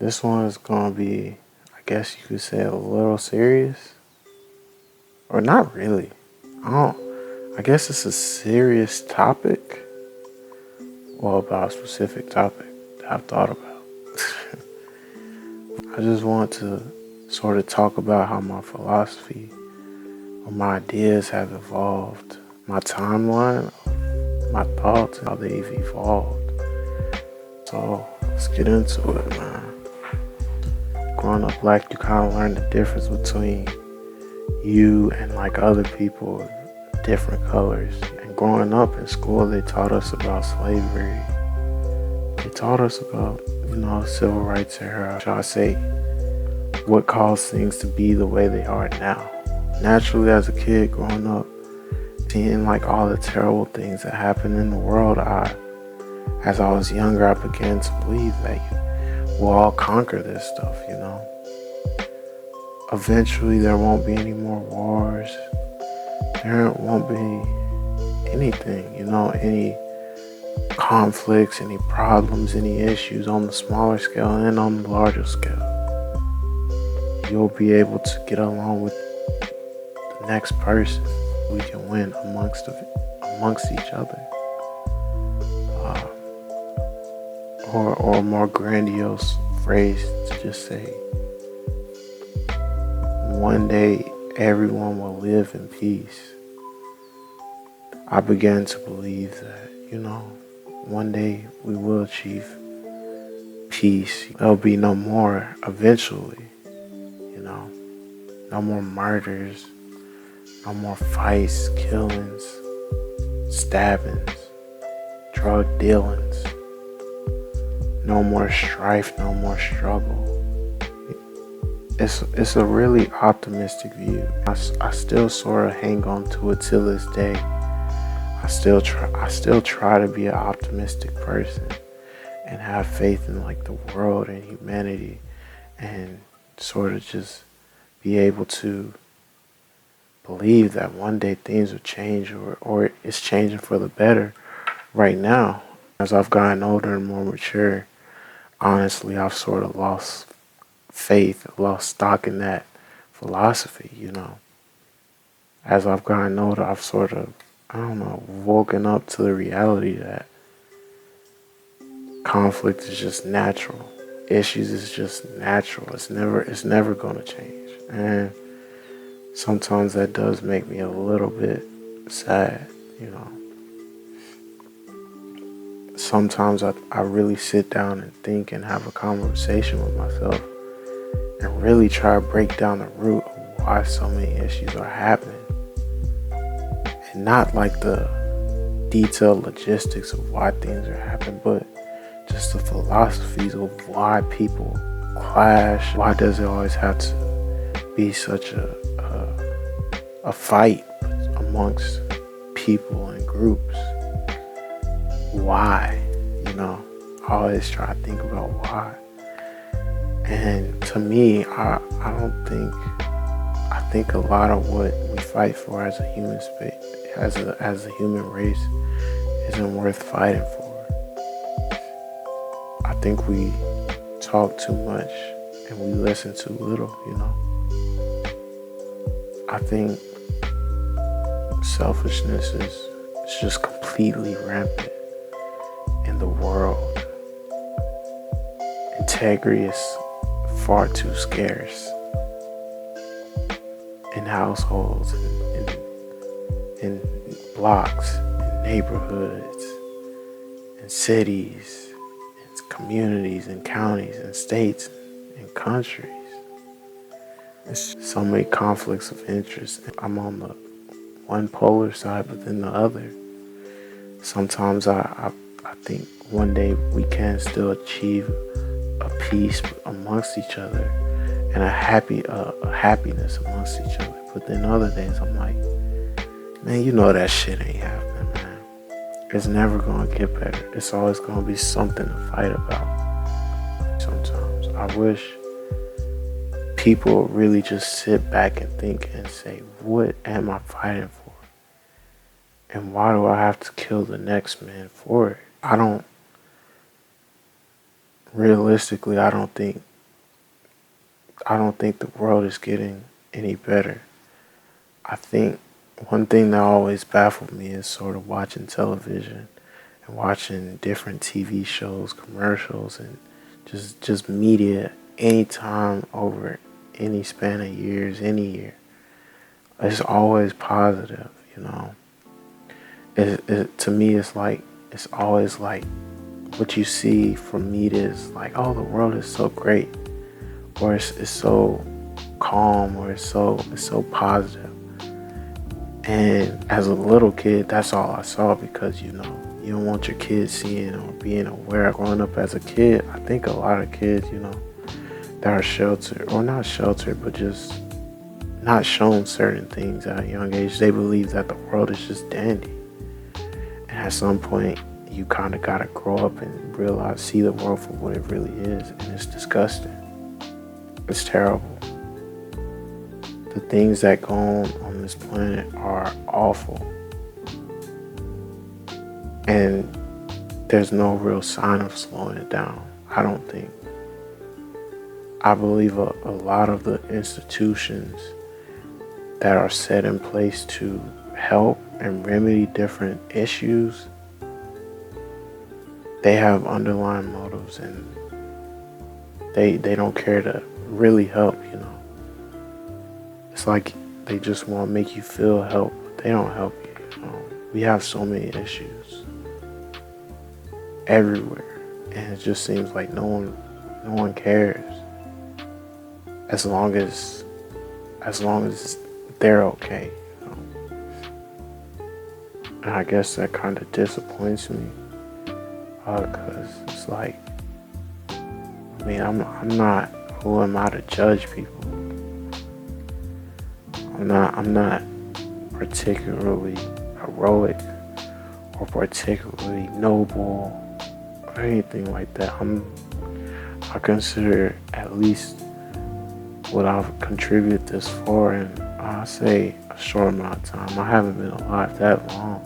This one is gonna be, I guess you could say, a little serious, or not really. I don't. I guess it's a serious topic, well, about a specific topic that I've thought about. I just want to sort of talk about how my philosophy or my ideas have evolved, my timeline, my thoughts, and how they've evolved. So let's get into it, man. Growing up black, you kind of learn the difference between you and like other people of different colors. And growing up in school, they taught us about slavery. They taught us about, civil rights era. Shall I say, what caused things to be the way they are now. Naturally, as a kid growing up, seeing like all the terrible things that happen in the world, as I was younger, I began to believe that we'll all conquer this stuff, Eventually, there won't be any more wars. There won't be anything, any conflicts, any problems, any issues on the smaller scale and on the larger scale. You'll be able to get along with the next person. We can win amongst each other. Or a more grandiose phrase to just say, one day everyone will live in peace. I began to believe that, one day we will achieve peace. There'll be no more eventually, no more murders, no more fights, killings, stabbings, drug dealings, no more strife, no more struggle. It's a really optimistic view. I still sort of hang on to it till this day. I still try to be an optimistic person and have faith in like the world and humanity, and sort of just be able to believe that one day things will change, or it's changing for the better right now. As I've gotten older and more mature, honestly, I've sort of lost faith, lost stock in that philosophy, As I've gotten older, I've sort of, woken up to the reality that conflict is just natural. Issues is just natural. It's never going to change. And sometimes that does make me a little bit sad, Sometimes I really sit down and think and have a conversation with myself and really try to break down the root of why so many issues are happening. And not like the detailed logistics of why things are happening, but just the philosophies of why people clash. Why does it always have to be such a fight amongst people and groups? Why? I always try to think about why. And to me, I think a lot of what we fight for as a human as a human race isn't worth fighting for. I think we talk too much and we listen too little, I think selfishness is just completely rampant in the world. Integrity is far too scarce in households, in blocks, in neighborhoods, in cities, in communities, in counties, in states, in countries. There's so many conflicts of interest. I'm on the one polar side, but then the other. Sometimes I think one day we can still achieve a peace amongst each other and a happiness amongst each other. But then other days I'm like, man, that shit ain't happening, man. It's never gonna get better. It's always gonna be something to fight about. Sometimes I wish people really just sit back and think and say, what am I fighting for? And why do I have to kill the next man for it? Realistically, I don't think I don't think the world is getting any better. I think one thing that always baffled me is sort of watching television and watching different TV shows, commercials, and just media anytime over any span of years, any year. It's always positive, you know. To me, it's always like what you see from media is like, oh, the world is so great, or it's so calm, or it's so positive. And as a little kid, that's all I saw because you don't want your kids seeing or being aware. Growing up as a kid, I think a lot of kids, that are sheltered or not sheltered, but just not shown certain things at a young age, they believe that the world is just dandy. And at some point, you kind of got to grow up and realize, see the world for what it really is. And it's disgusting. It's terrible. The things that go on this planet are awful. And there's no real sign of slowing it down, I don't think. I believe a lot of the institutions that are set in place to help and remedy different issues, they have underlying motives, and they don't care to really help, It's like they just want to make you feel help, but they don't help you. We have so many issues everywhere, and it just seems like no one cares. As long as they're okay. And I guess that kind of disappoints me, because it's like, I'm not, who am I to judge people? I'm not particularly heroic or particularly noble or anything like that. I consider at least what I've contributed this far, and I say a short amount of time. I haven't been alive that long.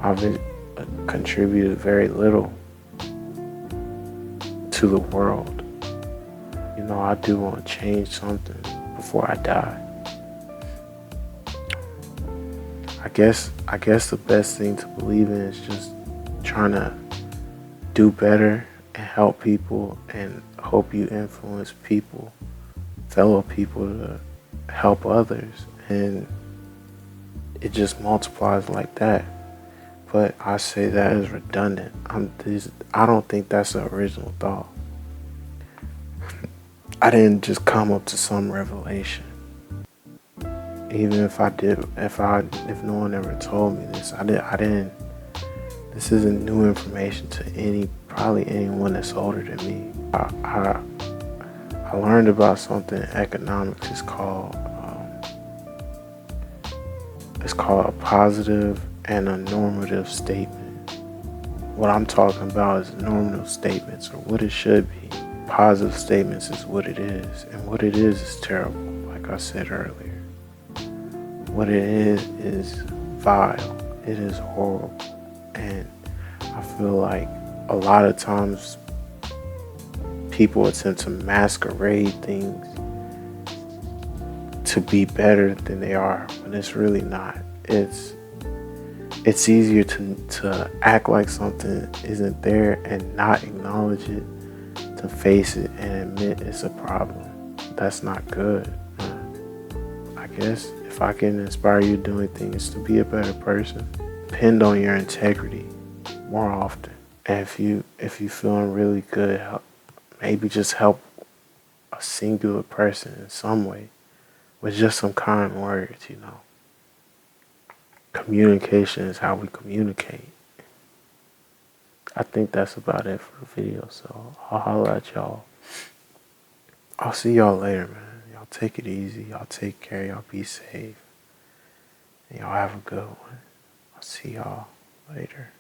I've contributed very little to the world. I do want to change something before I die. I guess the best thing to believe in is just trying to do better and help people, and hope you influence people, fellow people, to help others, and it just multiplies like that. But I say that is redundant. I don't think that's the original thought. I didn't just come up to some revelation. Even if I did, if no one ever told me this, I didn't. This isn't new information to probably anyone that's older than me. I learned about something in economics. It's called a positive and a normative statement. What I'm talking about is normative statements, or what it should be. Positive statements is what it is, and what it is terrible, like I said earlier. What it is vile. It is horrible. And I feel like a lot of times people attempt to masquerade things to be better than they are, when it's really not. It's easier to act like something isn't there and not acknowledge it, to face it and admit it's a problem. That's not good. I guess if I can inspire you to do anything, it's to be a better person. Depend on your integrity more often. And if you feeling really good, maybe just help a singular person in some way with just some kind words, Communication is how we communicate. I think that's about it for the video, so I'll holler at y'all. I'll see y'all later, man. Y'all take it easy. Y'all take care. Y'all be safe. And y'all have a good one. I'll see y'all later.